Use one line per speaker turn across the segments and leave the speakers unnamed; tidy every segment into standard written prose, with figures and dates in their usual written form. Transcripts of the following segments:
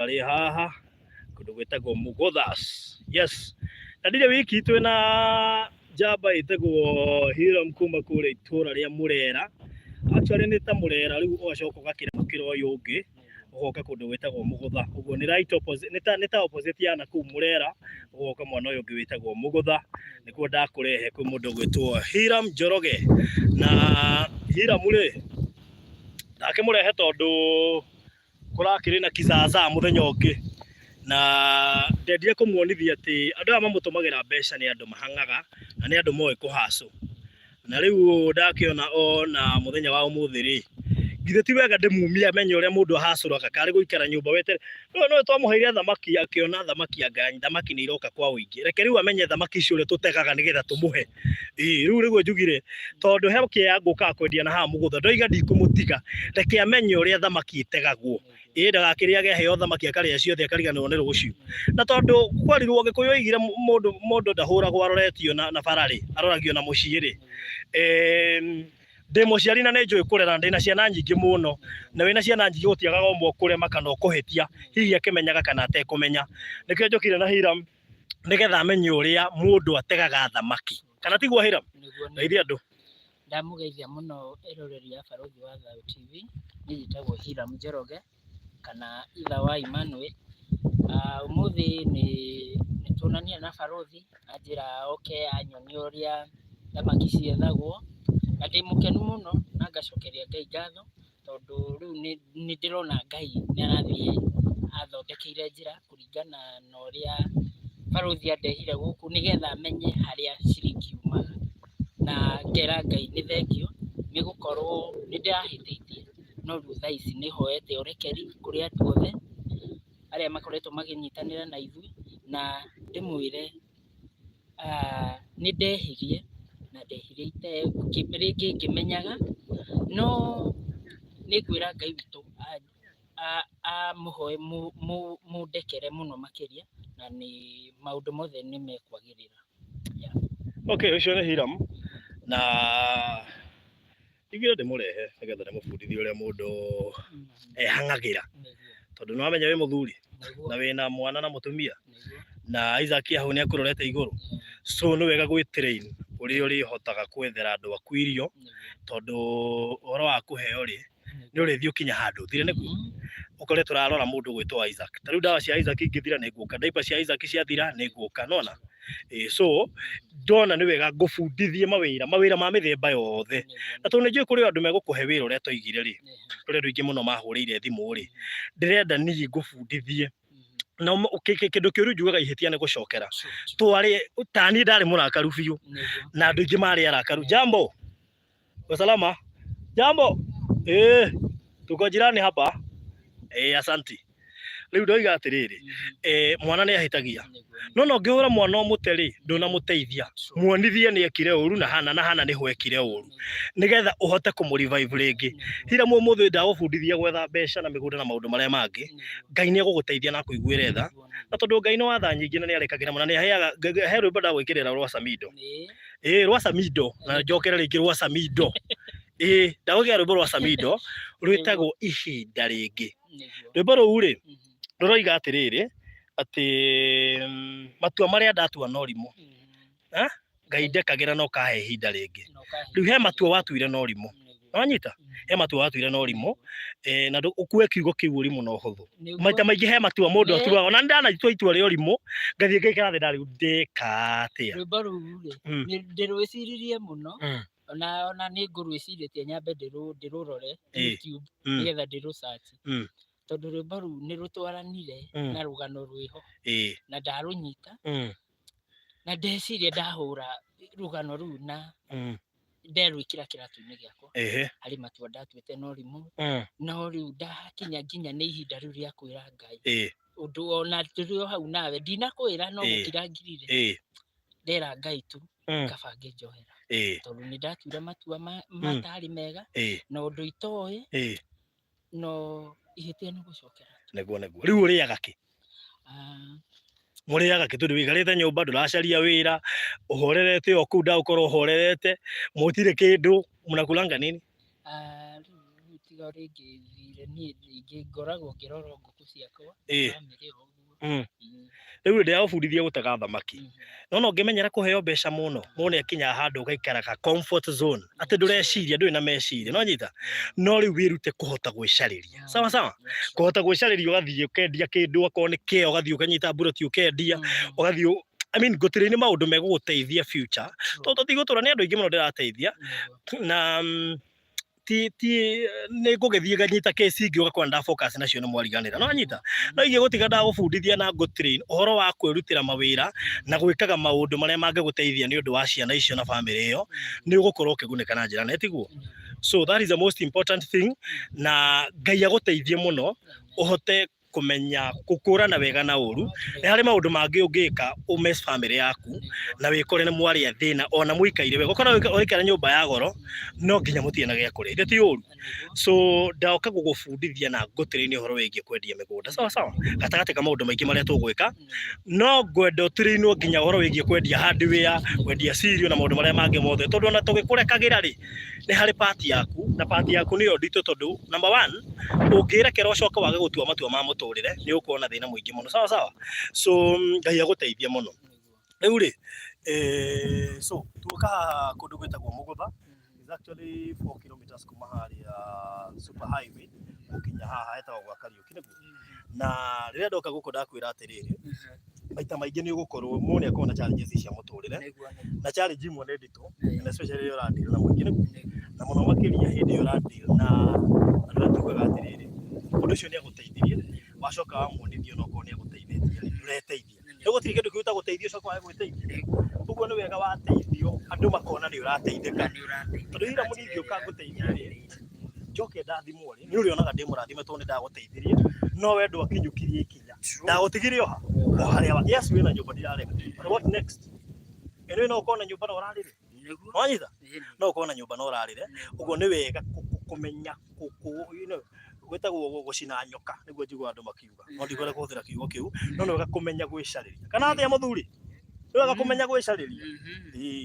Ari haha kundu gwetagwo Mugothas. Yes. Na ndire wiki twina njamba itagwo Hiram kuma kure itura ria Murera. Actually ni ta Murera riu ugacoka ugakira mukira uyu ungi ugoka kundu gwetagwo Mugutha. Uguo ni right opposite ni ta opposite ya na ku Murera ugoka mwena uyu ungi wetagwo Mugutha. Nikuo ndakurehe kwi mundu gwetwo Hiram Njoroge. Na Hiram ri ndake murehe tondu kurakiri na kizaza muthenya ungi na ndendire kumuonithia ati andu aya mamutumagira mbeca ni andu mahangaga na ni andu moe kuhacu na riu ndakiona ona muthenya wa umuthi ri githe ti wega ndimumia amenye uria mundu ahacuraga kari guikara nyumba wetere no twamuheire thamaki akiona thamaki angani thamaki ni iroka kwa uingi reke riu amenye thamaki icio uria tutegaga nigetha tumuhe riu riguo njugire tondu heke yanguka kwendia na ha Mugutha ndoiga ndikumutiga reke amenye uria thamaki itegagwo ndagakiriage heo thamaki akaria ciothe akariganirwo ni ruciu na tondu kwarirwo Gikuyu igire mundu ndahuragwo aroretio na barari aroragio na muciiri ndi muciari na ninjui kurera ndina ciana nyingi muno na wina ciana nyingi gutiagaga umwe kurema kana ukuhitia hihi akimenyaga kana atekumenya nikio njokire na Hiram nigetha amenye uria mundu ategaga thamaki kana tiguo Hiram ndeithia andu
ndamugeithia muno iroreri ya Barothi wa Thayũ TV njitagwo Hiram Njoroge kana itha wa Emmanuel. Umuthi ni tunania na Barothi anjira oke anyoni uria thamaki ciethagwo na ndi mukenu muno na ngacokeria Ngai ngatho tondu riu ni ndirona Ngai ni arathie athondekeire njira kuringana na uria Barothi andehire guku nigetha amenye haria ciringi umaga na ngera Ngai ni thengio ni gukorwo ni ndirahititie no riu thaa ici ni hoete urekeri kuri andu othe aria makoretwo maginyitanira na ithui na ndimwire ni ndehirie na ndehirite ringi ngimenyaga no ni kwira Ngai witu muhoe mundekere muno makiria na ni maundu mothe ni mekwagirira.
Okay, ucio ni Hiram na igire ndimurehe nigetha ndimubundithie uria mundu ehangagira tondu ni wamenya wi muthuri na wina mwana na mutumia na Isaac ahu ni akurorete iguru so ni wega gwi train uria urihotaga kwethera andu aku irio tondu oro wa kuheo ri ni urithio kinya handu thire niguo ukore turarora mundu gwitwa Isaac tariu dawa cia Isaac ingithira ni nguka diaper cia Isaac ciathira ni nguka nona so ndona ni wega ngubundithie mawira ma mithemba yothe na tondu njui kuri andu megukuhe wira uria toigire ri kuri andu ingi muno mahurire thimu ri ndirenda ni ngubundithie na kindu kiuru njugaga ihitia ni gucokera twari tani ndari murakaru biu na andu ingi mari arakaru jambo salama jambo tuko jirani hapa asanti riu ndoiga atiriri mwana ni ahitagia no ngihura mwana omuteri nduna muteithia muonithie ni ekire uru na hana ni hwekire uru nigetha uhote kumurivive ringi Hiram umuthi ndagubundithia gwetha mbeca na migunda na maundu maria mangi Ngai ni aguguteithia na kuiguire tha na tondu Ngai no watha nyingi na ni arekagira muna ni aheaga he rwimbo ndagwikirira rwa Samido rwa Samido na njokere ringi rwa Samido ndagwikira rwimbo rwa Samido rwitagwo ihinda ringi rwimbo ruu ri ruroiga atiriri ati matua maria ndatua no rimu Ngai ndekagira no kahe ihinda ringi riu he matua watuire no rimu wanyita he matua watuire no rimu na ukue kiugo kiu rimu no huthu maita maingi he matua mundu atuaga ona ndanatua itua rio rimu ngathie ngaikara thi ndari ndikatia
rwimbo ruu ri ndirwiciririe muno ona ni ngurwiciritie nyambe ndirurore YouTube nigetha ndirusearch tondu rwimbo ruu ni rutwaranire na rugano rwiho na ndarunyita na ndeciria ndahura rugano ruu na nderwikira kiratu-ini giakwa hari matua ndatuite no rimu no riu ndakinya nginya ni ihinda riu ria kwira Ngai undu ona turi hau nawe ndinakwira no gukira ngirire ndera Ngai tu kabange njohera tondu ni ndatuire matua matari mega na undu itoi no ihitia ni gucokera
niguo riu uriaga ki muriaga ki tondu wigarite nyumba nduracaria wira uhorerete o kuu ndagukorwo uhorerete mutire kindu mnakulanga nini
riu tiga ringi niĩ ingĩ ngoragwo ngĩrora ngũkũ ciakwa
Ĩĩ.
bamĩrĩ o ũguo.
Rĩu ndĩragũbundithia gũtega thamaki. No ũngĩmenyera kũheo mbeca mũno, mũndũ nĩakinyaga handũ ũgaikara ka comfort zone, atĩ ndũreciria, ndũrĩ na meciria, no nyita. No rĩu wĩrute kũhota gwĩcarĩria. Sawa sawa? Kũhota gwĩcarĩria ũgathiĩ ũkendia kĩndũ, okorwo nĩ kĩo ũgathiĩ ũkanyita mburoti ũkendia, ũgathiĩ gũtirĩ maũndũ megũgũteithia future. Tondũ tũtigũtũra nĩ andũ aingĩ mũno ndĩrateithia na nĩ ngũgĩthiĩ nganyita case ingĩ ũgakora ndafocus nacio nĩ mwariganĩra. No nyita. No ingĩgũtiga ndagũbundithia na ngũtrain ũhoro wa kwĩrutĩra mawĩra na gwĩkaga maũndũ marĩa mangĩgũteithia nĩ ũndũ wa ciana icio na family ĩyo, nĩ ũgũkorwo ũkĩgunĩka na njĩra nene, tiguo? So that is the most important thing, na Ngai agũteithie mũno ũhote kũmenya gũkũrana wega na ũru. Nĩ harĩ maũndũ mangĩ ũngĩka ũmess family yaku na wĩkore nĩ mwarĩa thĩna ona mũikaire wega. Ũkorwo ũraikara nyũmba ya goro no nginya mũtirĩ na gĩa kũrĩa. Ti ũru. So ndaoka gũgũbundithia na ngũtrain ũhoro wĩgiĩ kwendia mĩgũnda. Sawa sawa? Gatagatĩ ka maũndũ maingĩ marĩa tũgwĩka, no ngwenda ũtrainwo nginya ũhoro wĩgiĩ kwendia hardware, kwendia cereal na maũndũ marĩa mangĩ mothe. Tondũ ona tũgĩkũrekagĩra rĩ, nĩ harĩ part yaku, na part yaku nĩyo nditũ tondũ number one, ũngĩrekera ũcoke wage gũtua matua ma mũtũrĩre nĩ ũkuona na thĩna mũingĩ mũno. Sawa sawa? So Ngai agũteithie mũno. Rĩu rĩ, so tuoka haha kũndũ gwĩtagwo Mũgũtha. It's actually 4 kilometers kuma harĩa super highway gũkinya haha hetagwo gwa Kariũki, nĩguo. Na rĩrĩa ndoka gũkũ ndakwĩra atĩrĩrĩ, maita maingĩ nĩ ũgũkorwo mũndũ nĩ akorwo na challenges cia mũtũrĩre, na challenge imwe nĩ nditũ, and especially rĩrĩa ũradeal na mũingĩ, nĩguo. Na mũno makĩria hĩndĩ ĩyo ũradeal na andũ arĩa tugaga atĩrĩrĩ, mũndũ ũcio nĩ agũteithirie, wacoka wamuonithia ona okorwo nĩ agũteithĩtie, ndũreteithia. Rĩu gũtirĩ kĩndũ kĩu ũtagũteithia ũcoke wage gwĩteithia. Ũguo nĩ wega wateithio andũ makona nĩ ũrateithĩka. Tondũ ira mũningĩ ũkangũteithia rĩ, njoke ndathimwo rĩ, nĩ ũrĩonaga ndĩ mũrathime tondũ nĩ ndagũteithirie, no we ndwakinyũkirie ikinya. Ndagũtigirie oha, o harĩa yes wĩna nyũmba ndirarega. But what next? Ĩno no ũkorwo na nyũmba na ũrarĩre. Wanyita? No ũkorwo na nyũmba na ũrarĩre. Ũguo nĩ wega kũmenya gwĩtagwo gũcina nyoka, nĩguo njiguaga andũ makiuga. No ndikwenda kũhũthĩra kiugo kĩu, no nĩ wega kũmenya gwĩcarĩria. Kana atĩa mũthuri? Nĩ wega kũmenya gwĩcarĩria.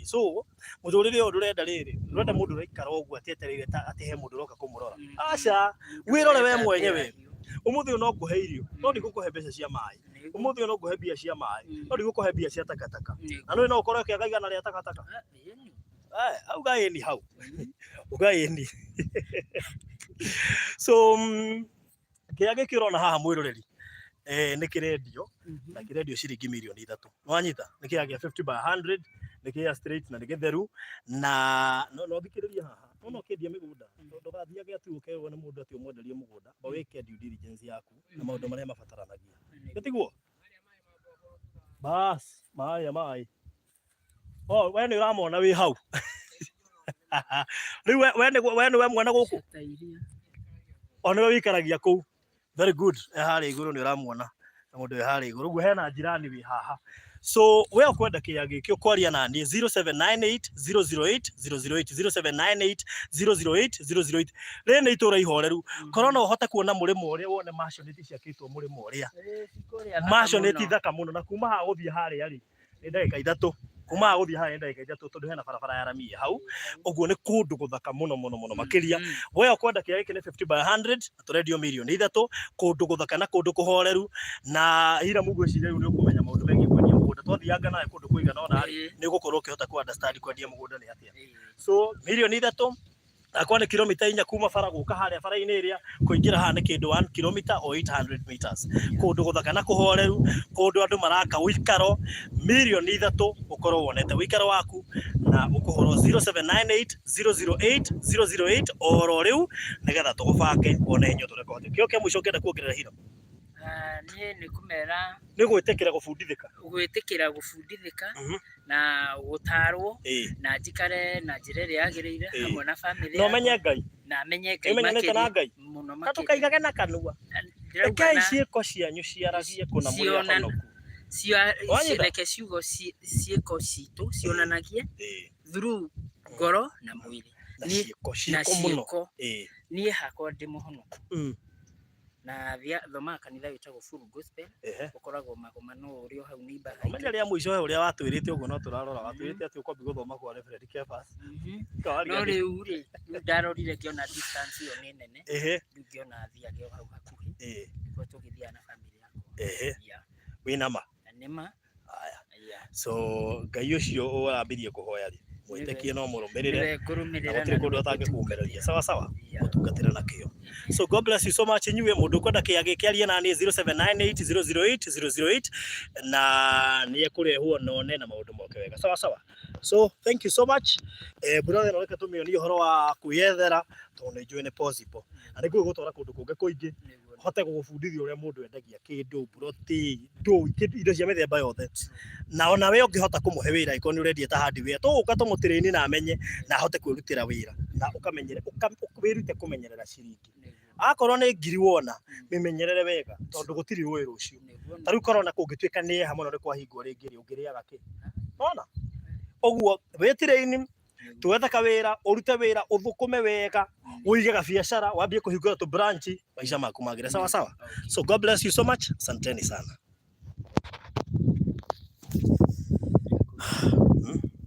So mũtũrĩre ũyũ ndũrenda rĩrĩ, ndũrenda mũndũ ũraikara ũguo atietereire atĩ he mũndũ ũroka kũmũrora. Aca, wĩrore we mwenyewe. Ũmũthĩ ũyũ no ngũhe irio, no ndigũkũhe mbeca cia maĩ. Ũmũthĩ ũyũ no ngũhe mbia cia maĩ, no ndigũkũhe mbia cia takataka. Na no ũkorwo ũkĩaga igana rĩa takataka. Hau gaĩni hau. Ũgaĩni. So kĩrĩa gĩkĩ ũrona haha mwĩroreri, nĩ kĩrendio, na kĩrendio ciringi 3,000,000. Wanyita? Nĩ kĩaya gĩa 50/100, nĩ kĩaya straight na nĩ gĩtheru, na no thikĩrĩria haha. No kĩendia mĩgũnda. Ndũgathiage ati ũkerwo nĩ mũndũ ati ũmwenderie mũgũnda, o wĩke due diligence yaku na maũndũ marĩa mabataranagia. Gĩtiguo? Bas, maĩ. We nĩ ũramona wĩ hau. Rĩu we nĩwe mwana gũkũ? O nĩwe wĩikaragia kũu. Very good. Harĩa igũrũ nĩ ũramuona. Mũndũ wĩ harĩa igũrũ. Ũguo hena njirani wĩ haha. So we ũkwenda kĩaya gĩkĩ ũkwaria naniĩ 0798008008 0798008008. Rĩrĩ nĩ itũra ihoreru. Korwo no ũhote kuona mũrĩmo ũrĩa wone maconeti ciakĩtwo mũrĩmo ũrĩa. Maconeti thaka mũno, na kuma haha gũthiĩ harĩa rĩ, nĩ ndagĩka 3. Kuma haha gũthiĩ harĩa nĩ ndagĩka 3 tondũ hena barabara ya rami hau. Ũguo nĩ kũndũ gũthaka mũno makĩria. We ũkwenda kĩaya gĩkĩ nĩ 50/100, tũrendio 3,000,000, kũndũ gũthaka na kũndũ kũhoreru, na ira mugwĩciria rĩu nĩ ũkũmenya maũndũ megiĩ kwendia mũgũnda. Twathianga nawe kũndũ kũigana ũna nĩ ũgũkorwo ũkĩhota ku understand kwendia mũgũnda nĩ atĩa. So 3,000,000 akwa nĩ kilomita 4 kuma bara gũka harĩa bara-inĩ ĩrĩa, kũingĩra haha nĩ kĩndũ 1 kilometer or 800 meters. Kũndũ gũthaka na kũhoreru, kũndũ andũ maraka ũikaro, 3,000,000 ũkorwo wonete ũikaro waku, na ũkũhũrwo 0798008008 oro rĩu nĩgetha tũgũbange one hinya tũrekondi. Kĩo kĩa mũico ũngĩenda kuongerera Hiram?
Niĩ nĩ kũmera
nĩ gwĩtĩkĩra
gũbundithĩka na gũtarwo na njikare na njĩra ĩrĩa yagĩrĩire hamwe na family
no menye Ngai
na menye Ngai
mũno makĩria. Tũkaigage na kanua. Rekei ciĩko cianyu ciaragie kũna mũrĩa honoku.
Reke ciugo ciĩko citũ cionanagie through ngoro na mwĩrĩ. Na ciĩko niĩ hakwa ndĩ mũhonoku. na thoma kanitha witagwo Full Gospel ukoragwo magomano uri hau ni mbaga
menya ria mwisho uria watwirite uguo no turarora watwirite ati ukwambi guthoma kwa Reverend Kefas
no riu ri ndarorire ngiona distance yo ni nene ngiona thiage hau hakuhi ko tugithia na family yako
wina ma
nima
so ngai ucio urambirie kuhoya ri mwitekie no murumirire na kundu atangikuumereria sawa utungatira na kio. So God bless you so much. Nyuwe mundu kwenda kiage kiarie na ni 0798008008 na ni ekurehwo none na maundu moke wega sawa. So thank you so much brother, reke tumionio horo wa kuyethera tondu njui ni possible na niguo gutwara kundu kunge kuingi hote gugubundithia uria mundu endagia kindu broti indo cia mithemba yothe na ona we ungihota kumuhe wira iko ni urendia ta hardware tuguka tumutireni na amenye na ahote kwirutira wira na ukamenyere ukawirute kumenyerera ciringi akorwo ni ngiri wona mimenyerere wega tondu gutiri rui rucio tariu korona kungituika ni hamwe no kwahingwo ringi ri ungiriaga ki ona oguo wetire-ini tuwetha kawira urute wira uthukume wega uige ga biashara wambie kuhingura tu branch maisha maku magire sawa. So God bless you so much, asanteni sana.